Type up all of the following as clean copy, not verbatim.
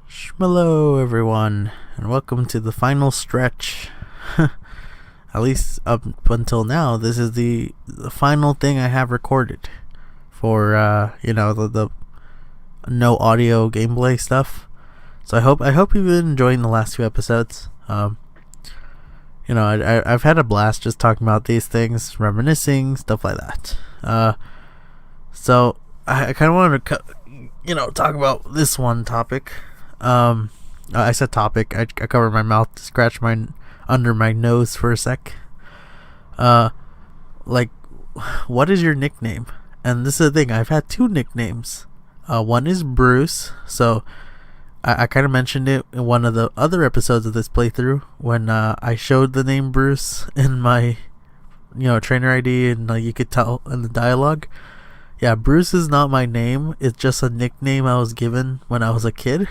Shmelo, everyone, and welcome to the final stretch. At least up until now, this is the final thing I have recorded for the no audio gameplay stuff. So I hope you've been enjoying the last few episodes. I've had a blast just talking about these things, reminiscing, stuff like that. So I kind of wanted to talk about this one topic. I said topic. I covered my mouth, scratched my under my nose for a sec. Like, what is your nickname? And this is the thing. I've had two nicknames. One is Bruce. So I kind of mentioned it in one of the other episodes of this playthrough when I showed the name Bruce in my trainer ID, and you could tell in the dialogue. Yeah, Bruce is not my name. It's just a nickname I was given when I was a kid,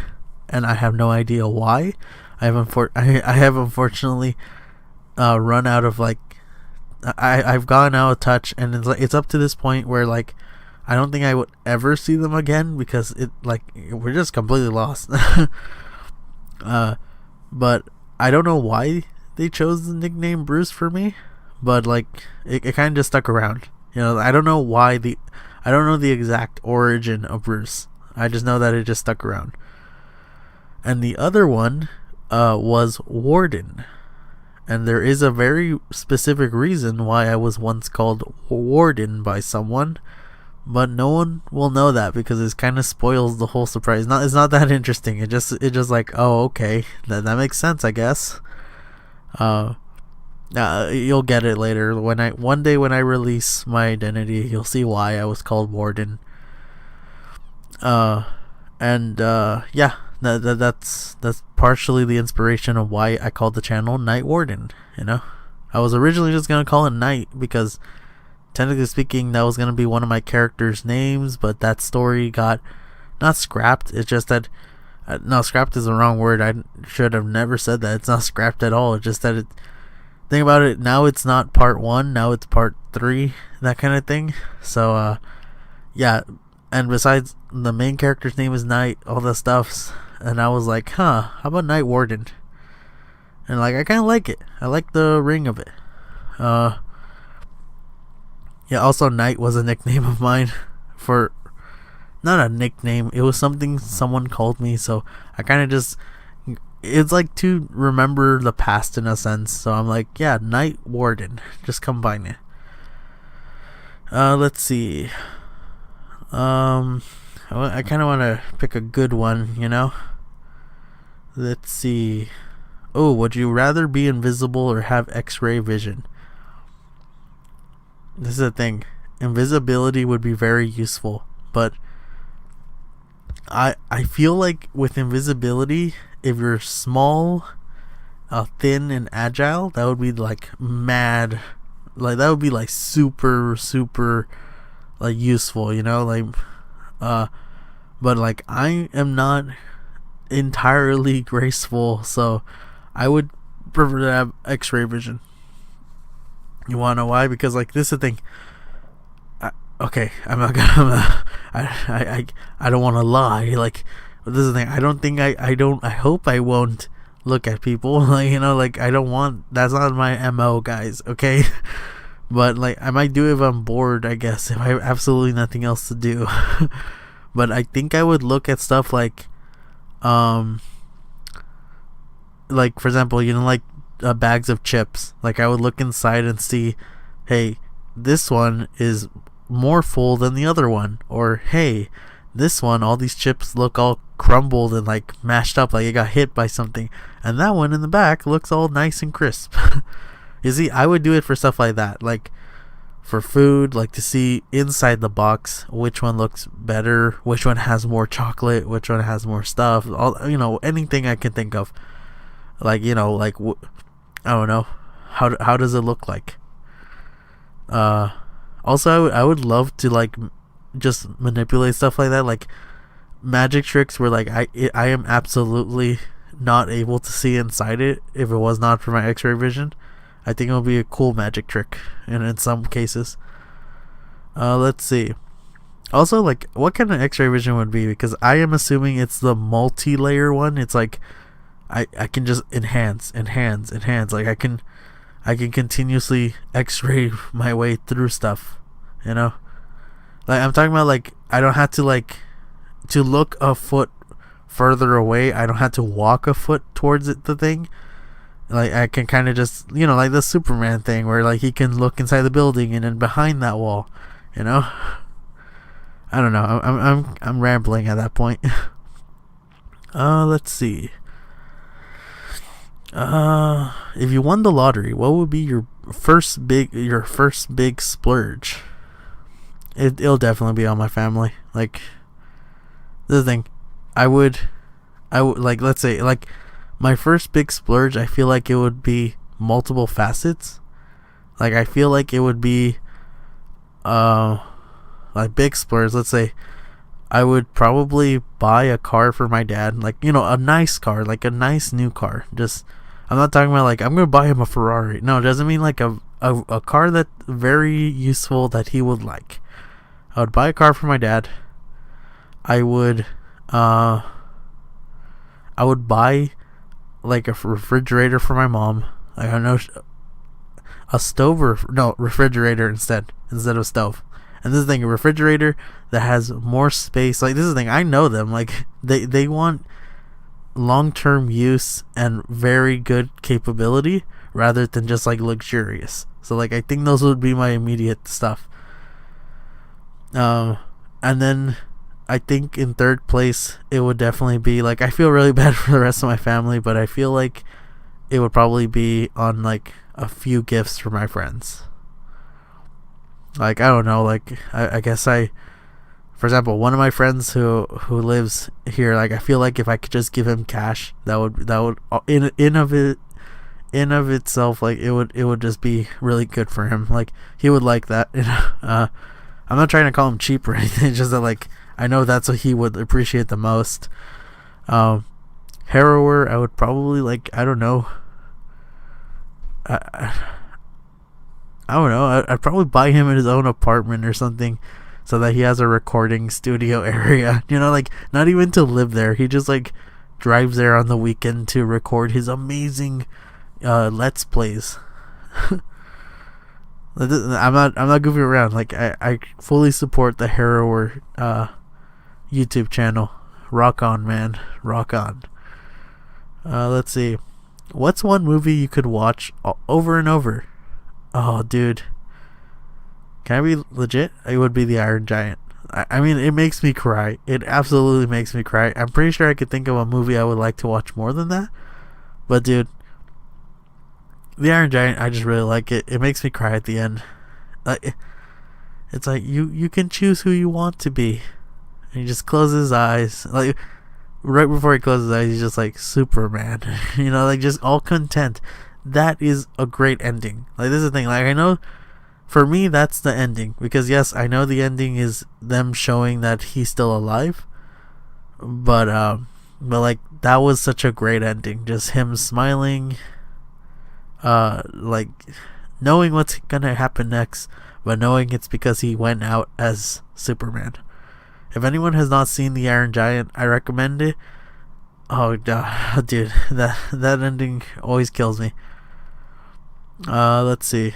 and I have no idea why. I have unfortunately run out of I've gone out of touch, and it's up to this point where I don't think I would ever see them again because we're just completely lost. But I don't know why they chose the nickname Bruce for me, but it kind of just stuck around. I don't know I don't know the exact origin of Bruce. I just know that it just stuck around. And the other one was Warden. And there is a very specific reason why I was once called Warden by someone, but no one will know that because it kind of spoils the whole surprise. It's not that interesting. It just oh, okay, that makes sense, I guess. You'll get it later. One day when I release my identity, you'll see why I was called Warden. That's partially the inspiration of why I called the channel Night Warden. I was originally just gonna call it Night because, technically speaking, that was gonna be one of my characters' names, but that story got not scrapped. It's just that no, scrapped is the wrong word. I should have never said that. It's not scrapped at all. It's just that think about it, now it's not part 1, now it's part 3, that kind of thing. So yeah, and besides, the main character's name is Night, all that stuff, and I was like, how about Night Warden? And I kind of like it. I like the ring of it. Yeah, also Night was a nickname of mine for, not a nickname, it was something someone called me, so I kind of just, it's to remember the past in a sense. So I'm like, yeah, Night Warden, just combine it. Let's see. I kind of want to pick a good one, Let's see. Oh, would you rather be invisible or have X-ray vision? This is the thing. Invisibility would be very useful, but I feel like with invisibility, if you're small, thin, and agile, that would be mad. That would be super useful, but I am not entirely graceful, so I would prefer to have X-ray vision. You wanna know why? Because this is the thing. Okay, I'm not gonna. I don't want to lie. This is the thing. I don't think I don't. I hope I won't look at people. I don't want. That's not my MO, guys. Okay, but I might do it if I'm bored. I guess if I have absolutely nothing else to do. But I think I would look at stuff for example, bags of chips. I would look inside and see, hey, this one is more full than the other one, or hey, this one, all these chips look all crumbled and mashed up, it got hit by something, and that one in the back looks all nice and crisp. You see, I would do it for stuff like that, for food, to see inside the box which one looks better, which one has more chocolate, which one has more stuff, all anything I can think of, I don't know, how does it look like? Also, I would love to just manipulate stuff like that, magic tricks where I am absolutely not able to see inside it if it was not for my X-ray vision. I think it would be a cool magic trick, and in some cases. Let's see. Also, like, what kind of X-ray vision would be? Because I am assuming it's the multi-layer one. It's like I can just enhance. Like I can continuously X-ray my way through stuff. You know, like I'm talking about, like I don't have to like to look a foot further away. I don't have to walk a foot towards it. The thing, like I can kind of just like the Superman thing where like he can look inside the building and then behind that wall. You know, I don't know. I'm rambling at that point. Let's see. If you won the lottery, what would be your first big splurge? It'll definitely be on my family. Like, this is the thing, I would like, let's say, like, my first big splurge, I feel like it would be multiple facets. Like, I feel like it would be like big splurge. Let's say I would probably buy a car for my dad, like, a nice car, like a nice new car. Just, I'm not talking about like I'm gonna buy him a Ferrari. No, it doesn't mean like a car that's very useful that he would like. I would buy a car for my dad. I would buy like a refrigerator for my mom. Like, I know a stove, or no, refrigerator instead of stove. And this is the thing, a refrigerator that has more space. Like, this is the thing, I know them. Like, they want long-term use and very good capability rather than just like luxurious. So like, I think those would be my immediate stuff. And then I think in third place it would definitely be like, I feel really bad for the rest of my family, but I feel like it would probably be on like a few gifts for my friends. Like, I don't know, like I guess for example, one of my friends who lives here, like I feel like if I could just give him cash, that would in of itself, like it would just be really good for him. Like, he would like that. I'm not trying to call him cheap or anything. It's just that, like, I know that's what he would appreciate the most. Harrower, I would probably, like, I don't know. I don't know. I'd probably buy him his own apartment or something, so that he has a recording studio area. Like, not even to live there. He just like drives there on the weekend to record his amazing Let's Plays. I'm not goofing around. Like, I fully support the Harrower YouTube channel. Rock on, man. Rock on. Let's see. What's one movie you could watch over and over? Oh, dude. Can I be legit? It would be The Iron Giant. I mean, it makes me cry. It absolutely makes me cry. I'm pretty sure I could think of a movie I would like to watch more than that. But, dude, The Iron Giant, I just really like it. It makes me cry at the end. It's like, you can choose who you want to be. And he just closes his eyes. Like, right before he closes his eyes, he's just like, Superman. Like, just all content. That is a great ending. Like, this is the thing. Like, I know, for me, that's the ending. Because, yes, I know the ending is them showing that he's still alive. But like, that was such a great ending. Just him smiling. Like, knowing what's gonna happen next, but knowing it's because he went out as Superman. If anyone has not seen The Iron Giant, I recommend it. Oh, dude, that ending always kills me. Let's see.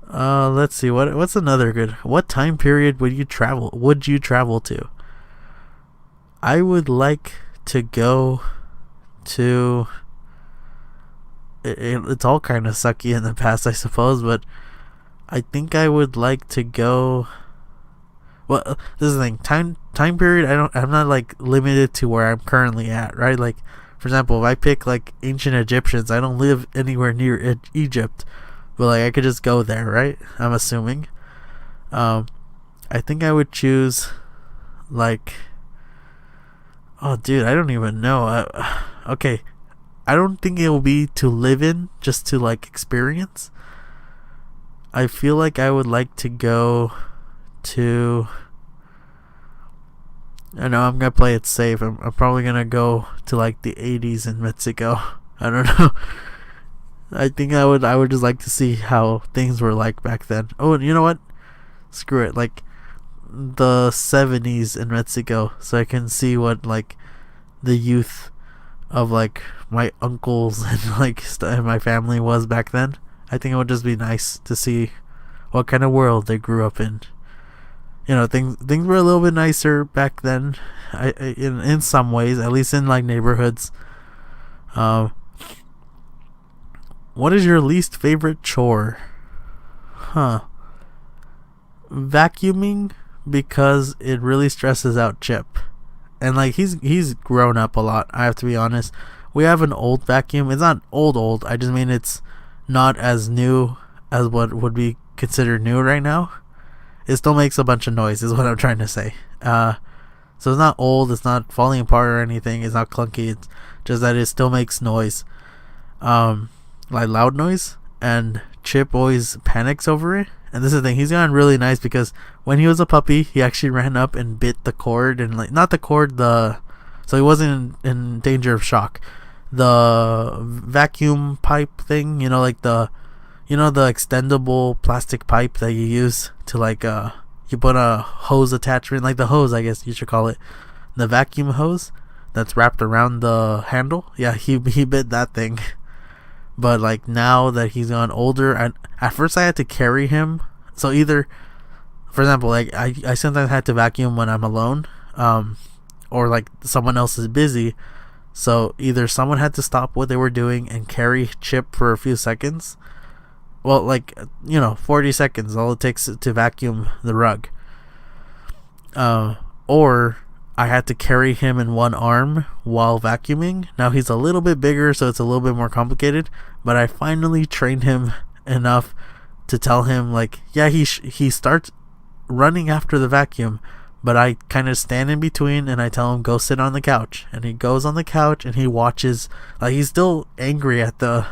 What's another good? What time period would you travel to? I would like to go to. It's all kind of sucky in the past, I suppose, but I think I would like to go. Well, this is the thing. Time period. I'm not like limited to where I'm currently at, right? Like, for example, if I pick like ancient Egyptians, I don't live anywhere near Egypt, but like I could just go there, right? I'm assuming. I think I would choose like. Oh, dude, I don't even know. Okay, I don't think it will be to live in, just to like experience. I feel like I would like to go to. I know I'm gonna play it safe. I'm probably gonna go to like the 80s in Mexico. I don't know. I think I would just like to see how things were like back then. Oh, and you know what? Screw it. Like, the 70s in Mexico, so I can see what like the youth of like my uncles and like and my family was back then. I think it would just be nice to see what kind of world they grew up in. You know, things were a little bit nicer back then. In some ways, at least in like neighborhoods. What is your least favorite chore? Vacuuming, because it really stresses out Chip. And like he's grown up a lot, I have to be honest. We have an old vacuum. It's not old. I just mean it's not as new as what would be considered new right now. It still makes a bunch of noise, is what I'm trying to say. So it's not old, it's not falling apart or anything, it's not clunky, it's just that it still makes noise. Like loud noise, and Chip always panics over it. And this is the thing, he's gotten really nice because when he was a puppy, he actually ran up and bit the cord, and like not the cord, so he wasn't in danger of shock. The vacuum pipe thing, you know, like the extendable plastic pipe that you use to like you put a hose attachment, like the hose, I guess you should call it, the vacuum hose that's wrapped around the handle. Yeah, he bit that thing. But like now that he's gone older, and at first I had to carry him. So either, for example, like I sometimes had to vacuum when I'm alone, or like someone else is busy. So either someone had to stop what they were doing and carry Chip for a few seconds. Well, like 40 seconds, all it takes to vacuum the rug. Or I had to carry him in one arm while vacuuming. Now he's a little bit bigger, so it's a little bit more complicated. But I finally trained him enough to tell him, like, yeah, he starts running after the vacuum, but I kind of stand in between and I tell him, go sit on the couch. And he goes on the couch and he watches. Like, he's still angry at the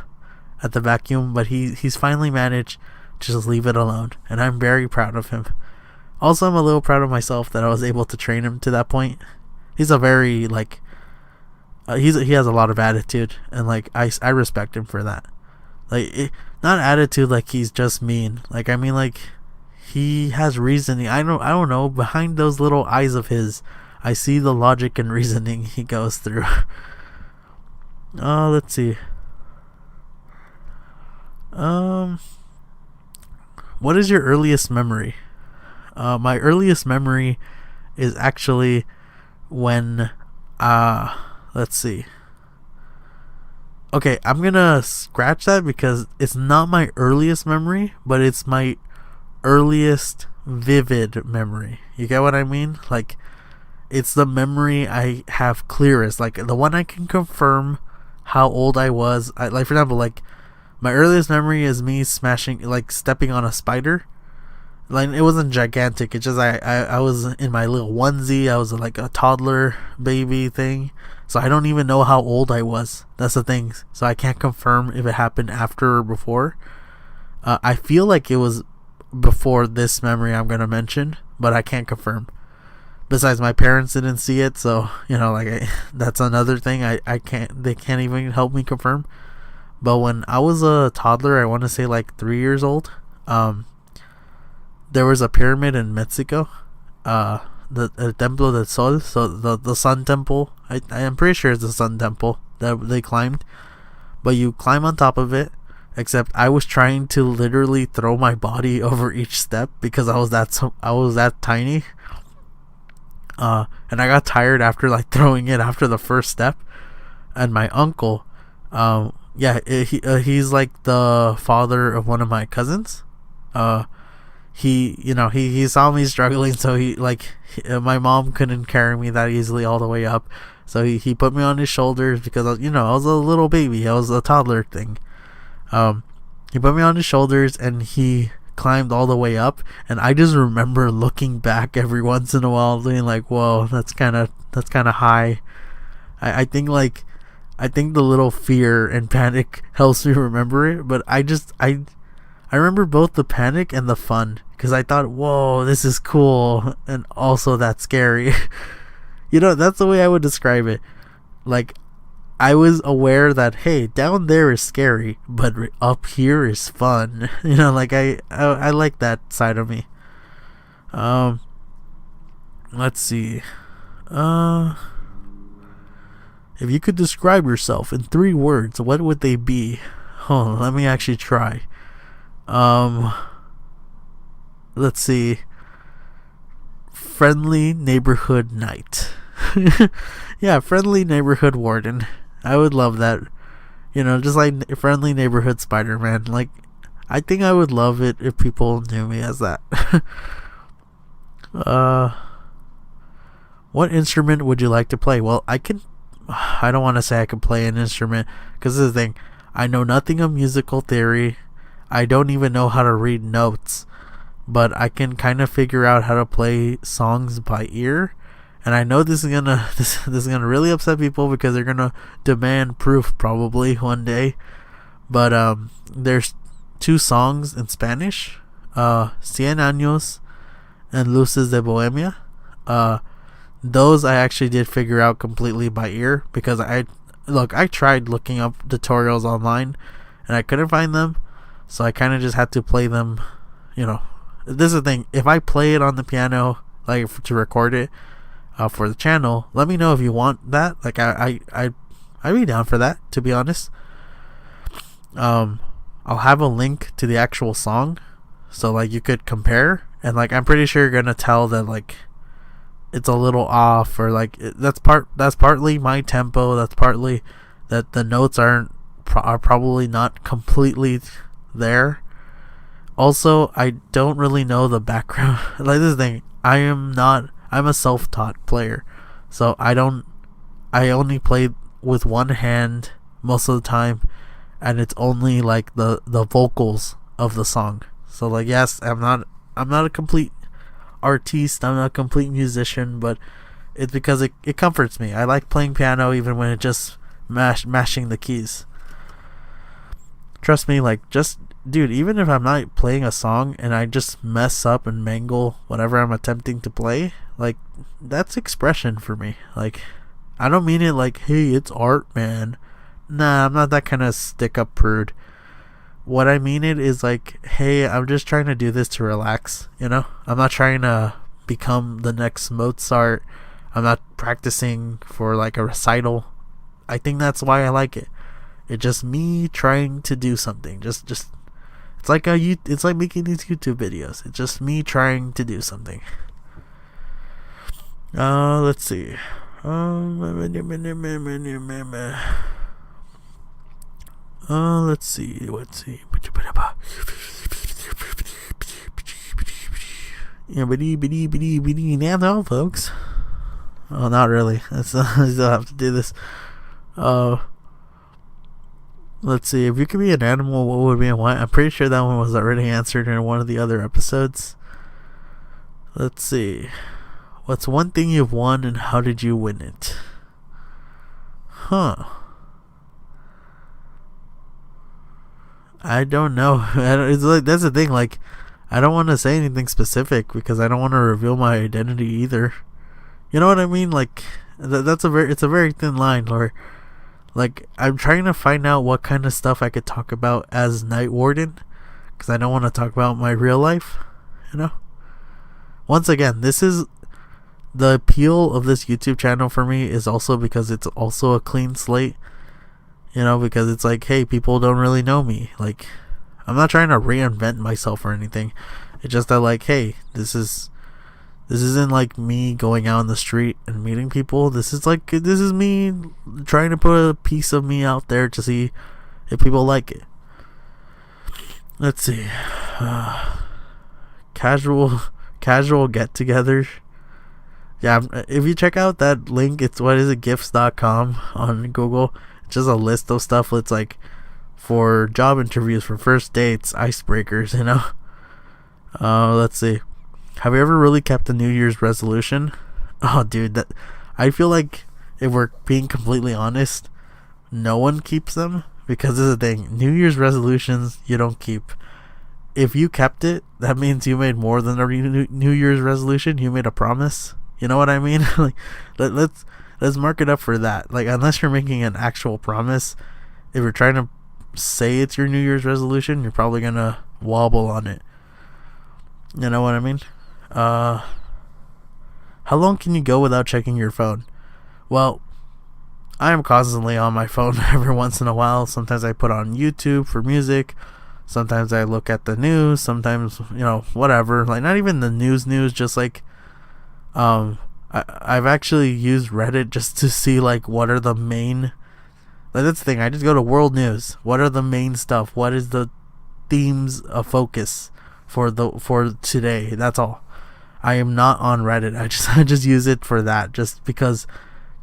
vacuum, but he's finally managed to just leave it alone, and I'm very proud of him. Also, I'm a little proud of myself that I was able to train him to that point. He's a very like he has a lot of attitude, and like I respect him for that. Like not attitude like he's just mean. Like I mean like he has reasoning. I don't know, behind those little eyes of his, I see the logic and reasoning he goes through. Let's see. What is your earliest memory? My earliest memory is actually when, let's see. Okay, I'm gonna scratch that because it's not my earliest memory, but it's my earliest vivid memory. You get what I mean? Like, it's the memory I have clearest, like the one I can confirm how old I was. Like, for example, like my earliest memory is me stepping on a spider. Like, it wasn't gigantic. It's just I was in my little onesie. I was like a toddler baby thing. So I don't even know how old I was. That's the thing. So I can't confirm if it happened after or before. I feel like it was before this memory I'm gonna mention, but I can't confirm. Besides, my parents didn't see it, so that's another thing. I can't. They can't even help me confirm. But when I was a toddler, I want to say like 3 years old. There was a pyramid in Mexico, the Templo del Sol, so the Sun Temple. I am pretty sure it's the Sun Temple that they climbed, but you climb on top of it. Except I was trying to literally throw my body over each step because I was that tiny. And I got tired after like throwing it after the first step. And my uncle, he's like the father of one of my cousins. He saw me struggling, so my mom couldn't carry me that easily all the way up, so he put me on his shoulders because I was a little baby, I was a toddler thing. He put me on his shoulders and he climbed all the way up, and I just remember looking back every once in a while, being like, "Whoa, that's kind of high." I think the little fear and panic helps me remember it, but I remember both the panic and the fun, because I thought, whoa, this is cool, and also that's scary. That's the way I would describe it. Like, I was aware that, hey, down there is scary, but up here is fun. I like that side of me. Let's see. If you could describe yourself in 3 words, what would they be? Hold on, let me actually try. Let's see. Friendly neighborhood knight. Yeah, friendly neighborhood warden. I would love that. Just like friendly neighborhood Spider-Man. Like, I think I would love it if people knew me as that. What instrument would you like to play? Well, I don't want to say I can play an instrument, because this is the thing. I know nothing of musical theory. I don't even know how to read notes, but I can kind of figure out how to play songs by ear. And I know this is gonna really upset people, because they're gonna demand proof probably one day. But there's 2 songs in Spanish, Cien Años and Luces de Bohemia. Those I actually did figure out completely by ear, because I tried looking up tutorials online and I couldn't find them, so I kind of just had to play them. This is the thing. If I play it on the piano, like to record it for the channel, let me know if you want that. Like I'd be down for that, to be honest. I'll have a link to the actual song, so like you could compare, and like I'm pretty sure you're gonna tell that like it's a little off, or like that's partly my tempo, that's partly that the notes are probably not completely there. Also, I don't really know the background. Like, this thing, I'm a self-taught player, so I only play with one hand most of the time, and it's only like the vocals of the song. So like, yes, I'm not a complete artiste, I'm not a complete musician, but it's because it comforts me. I like playing piano even when it's just mashing the keys. Trust me, like, just dude, even if I'm not playing a song and I just mess up and mangle whatever I'm attempting to play, like, that's expression for me. Like, I don't mean it like, hey, it's art, man. Nah, I'm not that kind of stick up prude. What I mean it is like, hey, I'm just trying to do this to relax, I'm not trying to become the next Mozart. I'm not practicing for like a recital. I think that's why I like it. It's just me trying to do something. Just it's like making these YouTube videos. It's just me trying to do something. Let's see. Let's see. Yeah, no, folks. Oh, not really. I still have to do this. Let's see. If you could be an animal, what would be and why? I'm pretty sure that one was already answered in one of the other episodes. Let's see. What's one thing you've won, and how did you win it? I don't know. It's like, that's the thing. Like, I don't want to say anything specific because I don't want to reveal my identity either. You know what I mean? Like, it's a very thin line. Or, like, I'm trying to find out what kind of stuff I could talk about as Night Warden, because I don't want to talk about my real life. Once again, this is the appeal of this YouTube channel for me, is also because it's also a clean slate. Because it's like, hey, people don't really know me. Like, I'm not trying to reinvent myself or anything. It's just that, like, hey, this isn't like me going out on the street and meeting people. This is me trying to put a piece of me out there to see if people like it. Let's see. Casual get-togethers. Yeah, if you check out that link, it's gifts.com on Google. It's just a list of stuff. It's like for job interviews, for first dates, icebreakers, let's see. Have you ever really kept a New Year's resolution? Oh, dude, I feel like, if we're being completely honest, no one keeps them, because this is the thing. New Year's resolutions you don't keep. If you kept it, that means you made more than a New Year's resolution. You made a promise. You know what I mean? Like, let's mark it up for that. Like, unless you're making an actual promise, if you're trying to say it's your New Year's resolution, you're probably gonna wobble on it. You know what I mean? How long can you go without checking your phone? Well, I am constantly on my phone every once in a while. Sometimes I put on YouTube for music. Sometimes I look at the news. Sometimes, whatever. Like, not even the news, just like, I've actually used Reddit just to see, like, what are the main, like, that's the thing. I just go to world news. What are the main stuff? What is the themes of focus for today? That's all. I am not on Reddit. I just use it for that, just because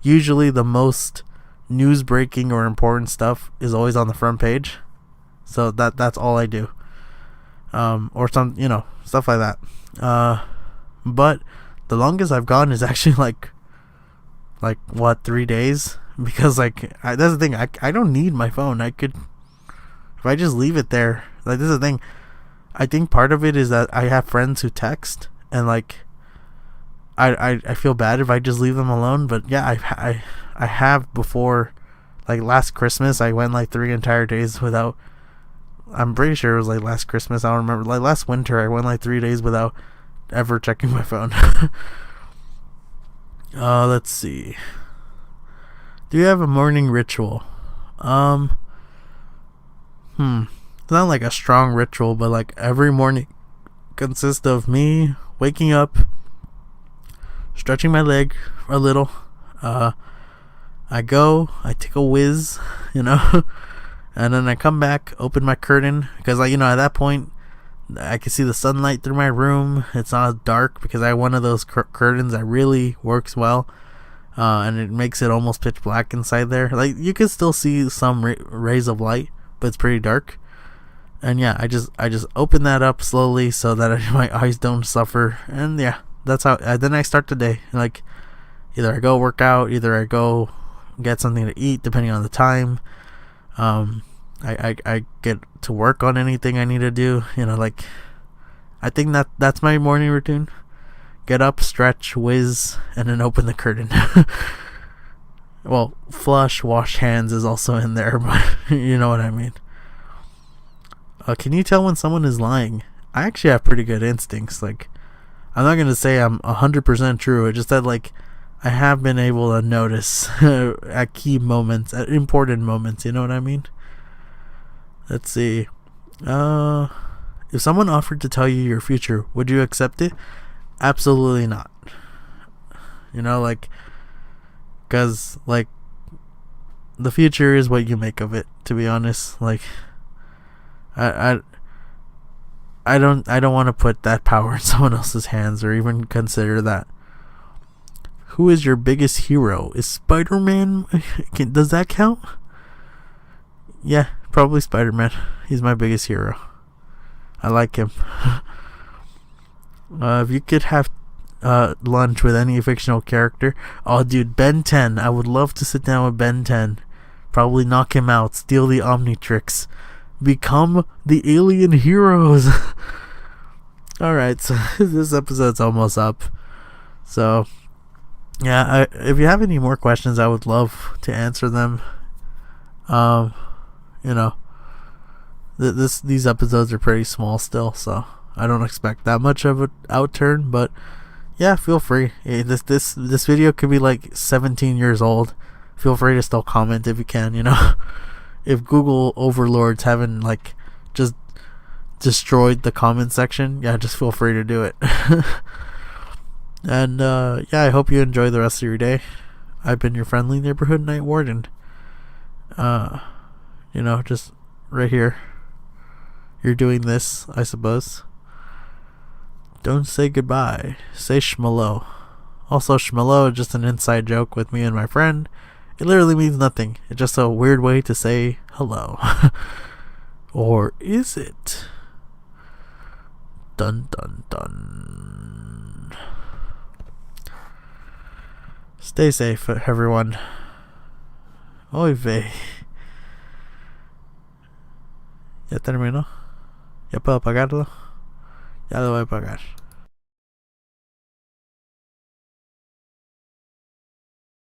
usually the most news breaking or important stuff is always on the front page. So that's all I do. Or some, stuff like that. But the longest I've gone is actually like what, 3 days? Because that's the thing. I don't need my phone. I could, if I just leave it there. Like, this is the thing. I think part of it is that I have friends who text, and like, I feel bad if I just leave them alone. But yeah, I have before. Like, last Christmas, I went like 3 entire days without. I'm pretty sure it was like last Christmas. I don't remember. Like, last winter, I went like 3 days without ever checking my phone. Let's see. Do you have a morning ritual? It's not like a strong ritual, but like every morning consists of me waking up, stretching my leg a little. I take a whiz, and then I come back, open my curtain, because at that point I can see the sunlight through my room. It's not dark because I have one of those curtains that really works well, and it makes it almost pitch black inside there. Like, you can still see some rays of light, but it's pretty dark. And yeah, I just open that up slowly so that my eyes don't suffer. And yeah, that's how. Then I start the day. Like, either I go work out, either I go get something to eat, depending on the time. I get to work on anything I need to do. Like, I think that's my morning routine. Get up, stretch, whiz, and then open the curtain. Well, flush, wash hands is also in there, but you know what I mean. Can you tell when someone is lying? I actually have pretty good instincts. Like, I'm not gonna say I'm 100% true. It's just that, like, I have been able to notice at key moments, at important moments. You know what I mean? Let's see. If someone offered to tell you your future, would you accept it? Absolutely not. Because, like, the future is what you make of it, to be honest. Like, I don't want to put that power in someone else's hands, or even consider that. Who is your biggest hero? Is Spider-Man? Does that count? Yeah, probably Spider-Man. He's my biggest hero. I like him. If you could have lunch with any fictional character, oh dude, Ben 10. I would love to sit down with Ben 10. Probably knock him out, steal the Omnitrix, become the alien heroes. Alright, so this episode's almost up. So yeah, if you have any more questions, I would love to answer them. These episodes are pretty small still, so I don't expect that much of an outturn, but yeah, feel free. This video could be like 17 years old. Feel free to still comment if you can, If Google overlords haven't, like, just destroyed the comment section, yeah, just feel free to do it. And yeah, I hope you enjoy the rest of your day. I've been your friendly neighborhood night warden. Just right here. You're doing this, I suppose. Don't say goodbye. Say shmalo. Also, shmalo is just an inside joke with me and my friend. It literally means nothing. It's just a weird way to say hello. Or is it? Dun dun dun. Stay safe, everyone. Oy vey. ¿Ya terminó? ¿Ya puedo apagarlo? Ya lo voy a apagar.